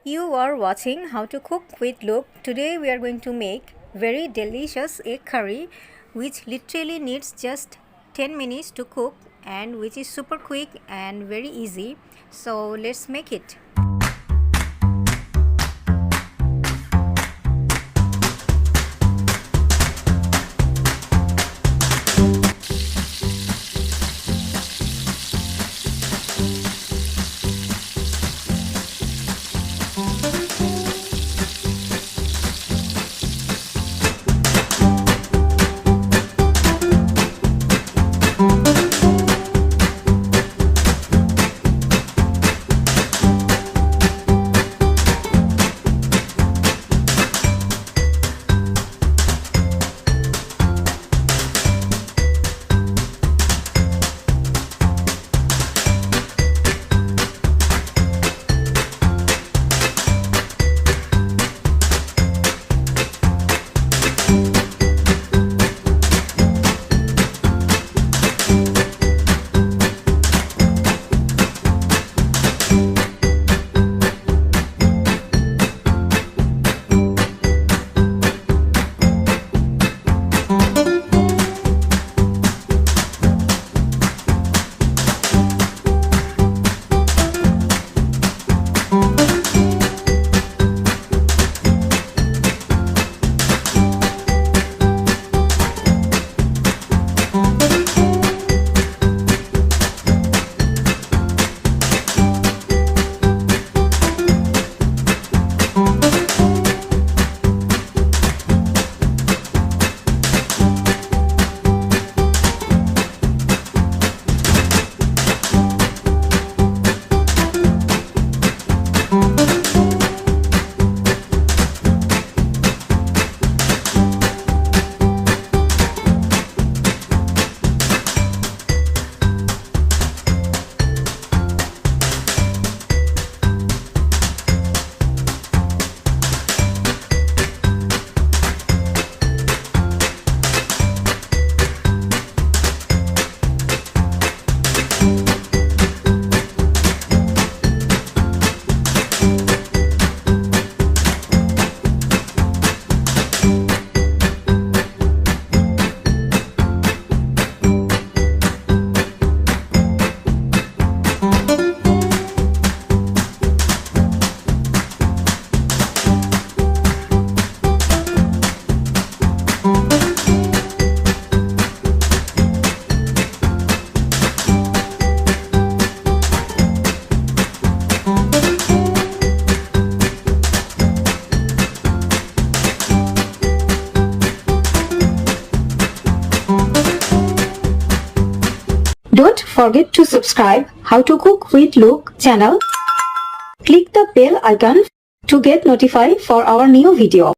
You are watching How to Cook with Luke. Today we are going to make very delicious egg curry which literally needs just 10 minutes to cook and which is super quick and very easy. So let's make it. Don't forget to subscribe How to Cook with Luke channel. Click the bell icon to get notified for our new video.